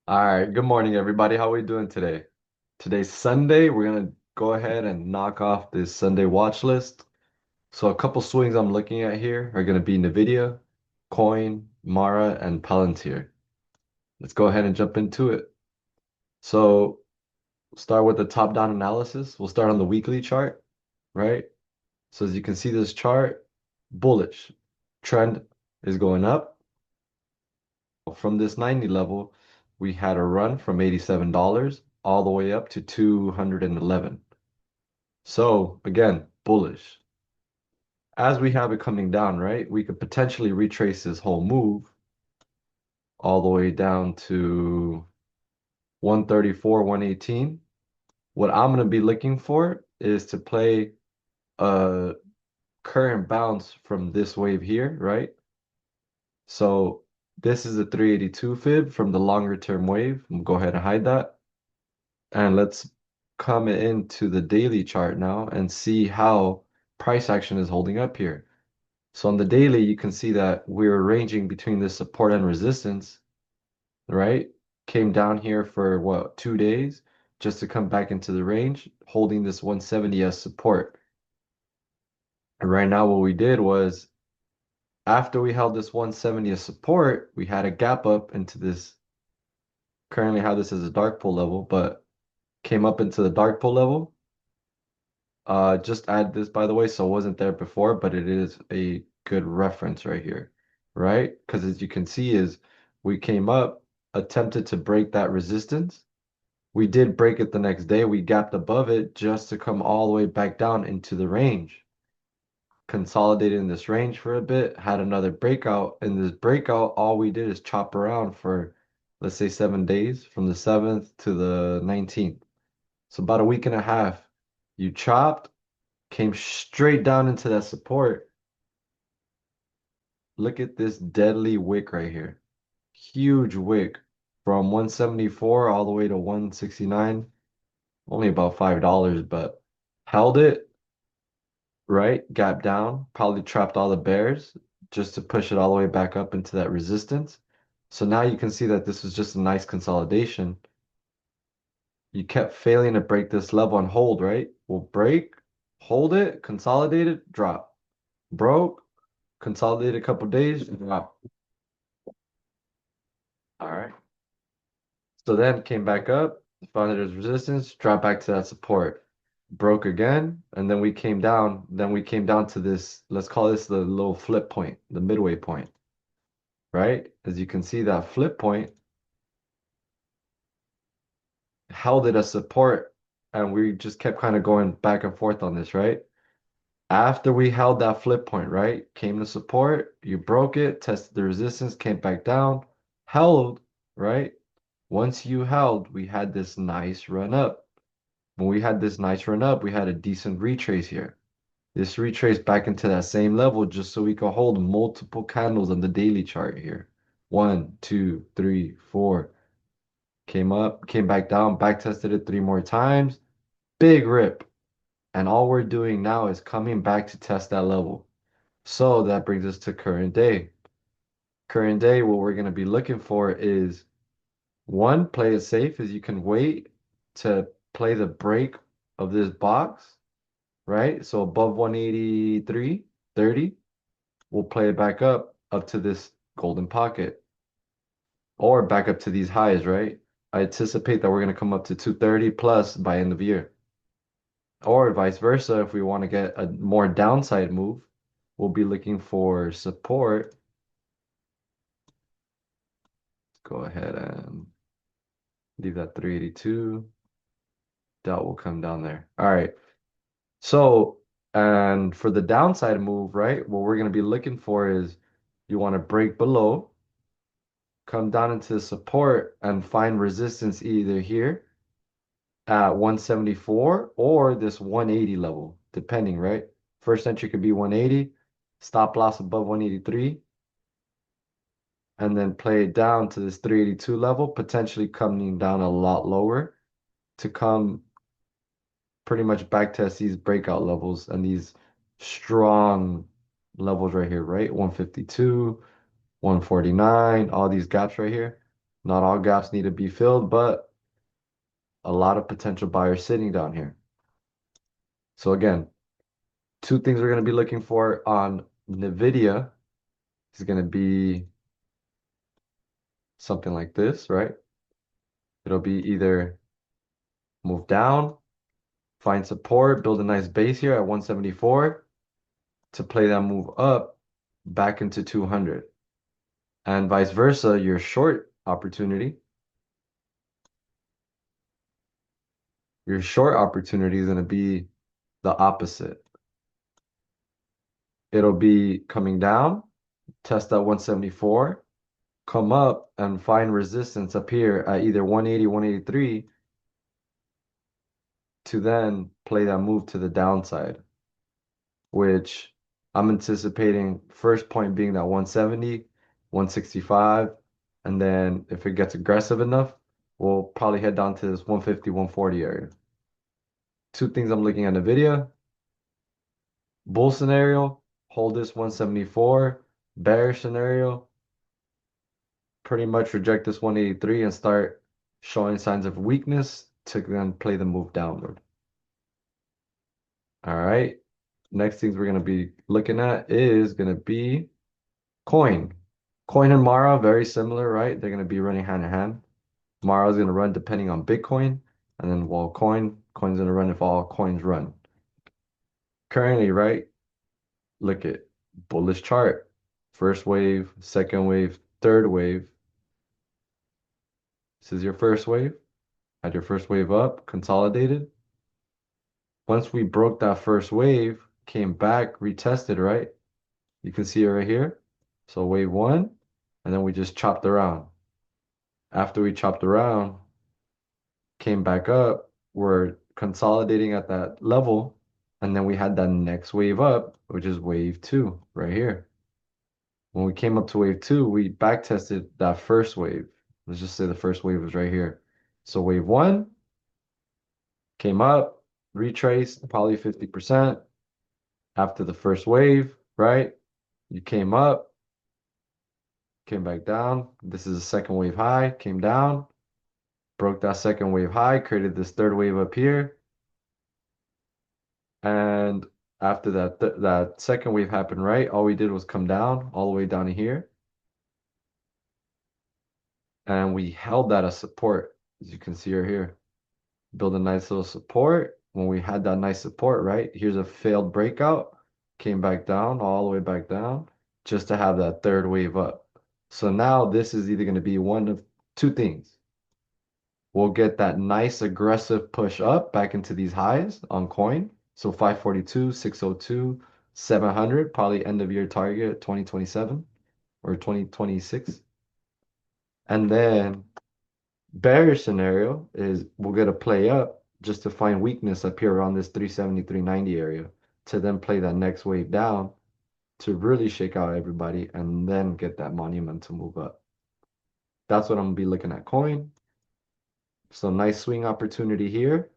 All right, good morning, everybody. How are we doing today? Today's Sunday. We're gonna go ahead and knock off this Sunday watch list. So a couple swings I'm looking at here are gonna be NVDA, Coin, Mara, and Palantir. Let's go ahead and jump into it. So start with the top-down analysis. We'll start on the weekly chart, right? So as you can see this chart, bullish. Trend is going up. From this 90 level, we had a run from $87 all the way up to 211. So again, bullish. As we have it coming down, right, we could potentially retrace this whole move all the way down to 134, 118. What I'm going to be looking for is to play a current bounce from this wave here, right? So this is a 382 fib from the longer term wave. I'm go ahead and hide that. And let's come into the daily chart now and see how price action is holding up here. So on the daily, you can see that we're ranging between this support and resistance, right? Came down here for what, 2 days just to come back into the range, holding this 170 as support. And right now, what we did was after we held this 170 as support, we had a gap up into this. Currently, have this as a dark pool level, but came up into the dark pool level. Just add this, by the way, so it wasn't there before, but it is a good reference right here, right? Because as you can see is we came up, attempted to break that resistance. We did break it the next day. We gapped above it just to come all the way back down into the range. Consolidated in this range for a bit, had another breakout. In this breakout, all we did is chop around for, let's say, 7 days from the 7th to the 19th. So about a week and a half. You chopped, came straight down into that support. Look at this deadly wick right here. Huge wick from 174 all the way to 169. Only about $5, but held it, right? Gap down, probably trapped all the bears just to push it all the way back up into that resistance. So now you can see that this was just a nice consolidation. You kept failing to break this level and hold, right? We'll break, hold it, consolidate it, drop. Broke, consolidated a couple days, drop. All right. So then came back up, found that there's resistance, dropped back to that support, broke again, and then we came down. Then we came down to this, let's call this the little flip point, the midway point, right? As you can see, that flip point held it as support, and we just kept kind of going back and forth on this, right? After we held that flip point, right? Came to support, you broke it, tested the resistance, came back down, held, right? Once you held, we had this nice run up. When we had this nice run up, we had a decent retrace here. This retrace back into that same level just so we could hold multiple candles on the daily chart here. One, two, three, four. Came up, came back down, back tested it 3 more times. Big rip. And all we're doing now is coming back to test that level. So that brings us to current day. Current day, what we're going to be looking for is one, play it safe as you can wait to play the break of this box, right? So above 183.30, we'll play it back up to this golden pocket or back up to these highs, right? I anticipate that we're going to come up to 230 plus by end of year. Or vice versa, if we want to get a more downside move, we'll be looking for support. Go ahead and leave that 382. That will come down there. All right. So, and for the downside move, right, what we're going to be looking for is you want to break below, come down into support, and find resistance either here at 174 or this 180 level, depending, right? First entry could be 180, stop loss above 183, and then play it down to this 382 level, potentially coming down a lot lower to come pretty much back test these breakout levels and these strong levels right here, right? 152, 149, all these gaps right here. Not all gaps need to be filled, but a lot of potential buyers sitting down here. So again, two things we're going to be looking for on NVDA is going to be something like this, right? It'll be either move down, find support, build a nice base here at 174 to play that move up back into 200. And vice versa, your short opportunity is going to be the opposite. It'll be coming down, test that 174, come up and find resistance up here at either 180, 183 to then play that move to the downside, which I'm anticipating first point being that 170, 165, and then if it gets aggressive enough, we'll probably head down to this 150, 140 area. Two things I'm looking at NVIDIA. Bull scenario, hold this 174. Bearish scenario, pretty much reject this 183 and start showing signs of weakness to then play the move downward. All right. Next things we're going to be looking at is going to be coin. Coin and Mara, very similar, right? They're going to be running hand in hand. Mara is going to run depending on Bitcoin. And then while coin's going to run if all coins run. Currently, right? Look at bullish chart. First wave, second wave, third wave. This is your first wave. Had your first wave up, consolidated. Once we broke that first wave, came back, retested, right? You can see it right here. So wave one, and then we just chopped around. After we chopped around, came back up, we're consolidating at that level, and then we had that next wave up, which is wave two right here. When we came up to wave two, we back tested that first wave. Let's just say the first wave was right here. So wave one came up, retraced probably 50% after the first wave, right? You came up, came back down. This is a second wave high, came down, broke that second wave high, created this third wave up here. And after that second wave happened, right? All we did was come down all the way down to here. And we held that as support, as you can see right here. Build a nice little support. When we had that nice support, right? Here's a failed breakout. Came back down, all the way back down, just to have that third wave up. So now this is either going to be one of two things. We'll get that nice aggressive push up back into these highs on coin. So 542, 602, 700, probably end of year target 2027 or 2026. And then bearish scenario is we'll get a play up just to find weakness up here around this 370, 390 area to then play that next wave down to really shake out everybody and then get that monumental move up. That's what I'm gonna be looking at coin. So nice swing opportunity here.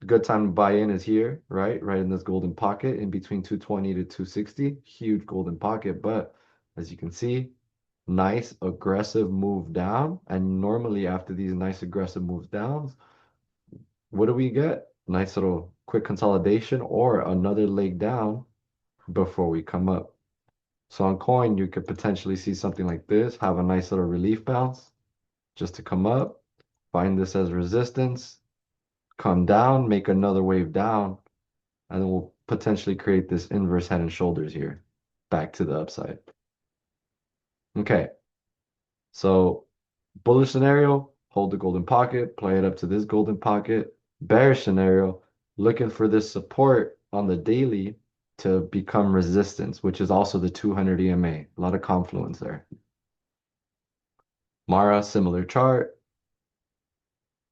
Good time to buy in is here, right? Right in this golden pocket in between 220 to 260. Huge golden pocket, but as you can see, nice aggressive move down. And normally after these nice aggressive moves downs, what do we get? Nice little quick consolidation or another leg down before we come up. So on coin, you could potentially see something like this, have a nice little relief bounce just to come up, find this as resistance, come down, make another wave down, and then we'll potentially create this inverse head and shoulders here, back to the upside. Okay, so bullish scenario, hold the golden pocket, play it up to this golden pocket. Bearish scenario, looking for this support on the daily to become resistance, which is also the 200 EMA. A lot of confluence there. Mara, similar chart,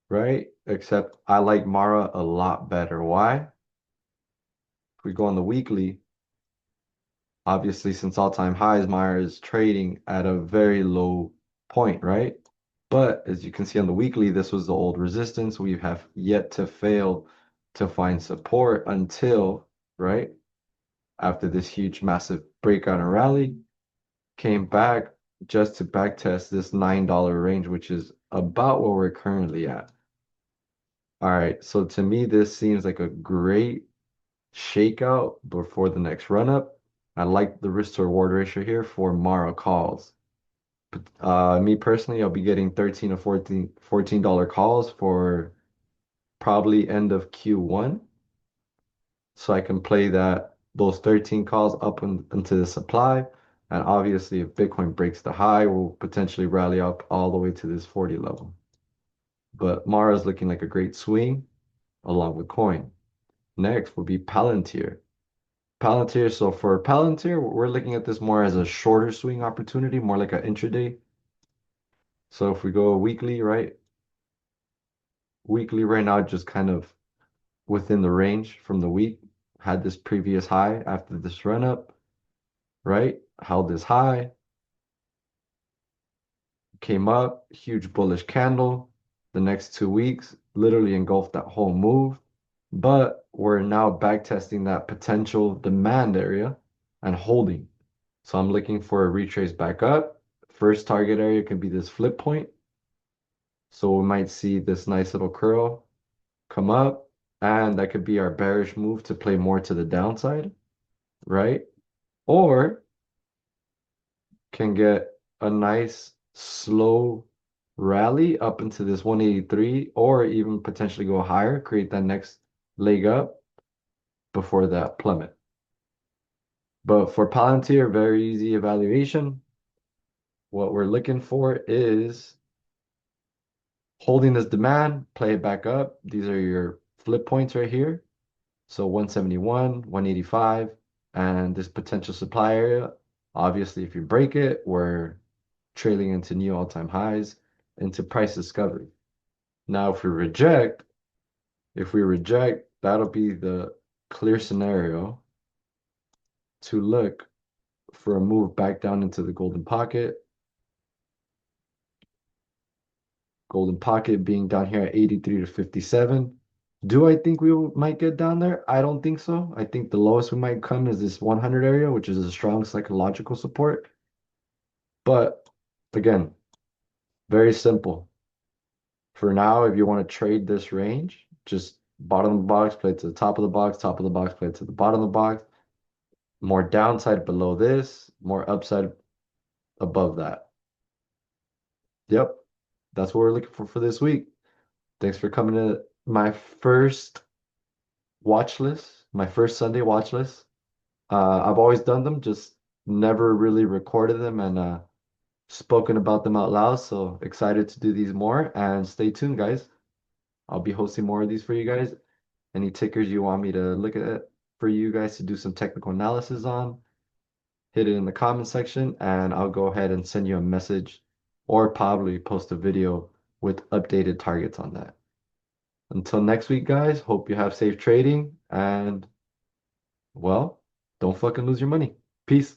right? Except I like Mara a lot better. Why? If we go on the weekly, obviously since all-time highs, Mara is trading at a very low point, right? But as you can see on the weekly, this was the old resistance. We have yet to fail to find support until, right, after this huge, massive breakout and rally, came back, just to backtest this $9 range, which is about where we're currently at. All right, so to me, this seems like a great shakeout before the next run up. I like the risk to reward ratio here for Mara calls. Me personally, I'll be getting 13 or $14 calls for probably end of Q1. So I can play those 13 calls up into the supply. And obviously, if Bitcoin breaks the high, we'll potentially rally up all the way to this 40 level. But Mara is looking like a great swing along with coin. Next will be Palantir. Palantir, so for Palantir, we're looking at this more as a shorter swing opportunity, more like an intraday. So if we go weekly, right? Weekly right now, just kind of within the range from the week. Had this previous high after this run up, right? Held this high, came up, huge bullish candle. The next 2 weeks literally engulfed that whole move. But we're now back testing that potential demand area and holding. So I'm looking for a retrace back up. First target area can be this flip point. So we might see this nice little curl come up, and that could be our bearish move to play more to the downside, right? Or can get a nice slow rally up into this 183, or even potentially go higher, create that next leg up before that plummet. But for Palantir, very easy evaluation. What we're looking for is holding this demand, play it back up. These are your flip points right here. So 171, 185, and this potential supply area. Obviously, if you break it, we're trailing into new all-time highs, into price discovery. Now, if we reject, that'll be the clear scenario to look for a move back down into the golden pocket. Golden pocket being down here at 83 to 57. Do I think we might get down there? I don't think so. I think the lowest we might come is this 100 area, which is a strong psychological support. But again, very simple. For now, if you want to trade this range, just bottom of the box, play it to the top of the box, top of the box, play it to the bottom of the box. More downside below this, more upside above that. Yep, that's what we're looking for this week. Thanks for coming to my first watch list, my first Sunday watch list. I've always done them, just never really recorded them and spoken about them out loud. So excited to do these more and stay tuned, guys. I'll be hosting more of these for you guys. Any tickers you want me to look at for you guys to do some technical analysis on, hit it in the comment section and I'll go ahead and send you a message or probably post a video with updated targets on that. Until next week, guys, hope you have safe trading and, well, don't fucking lose your money. Peace.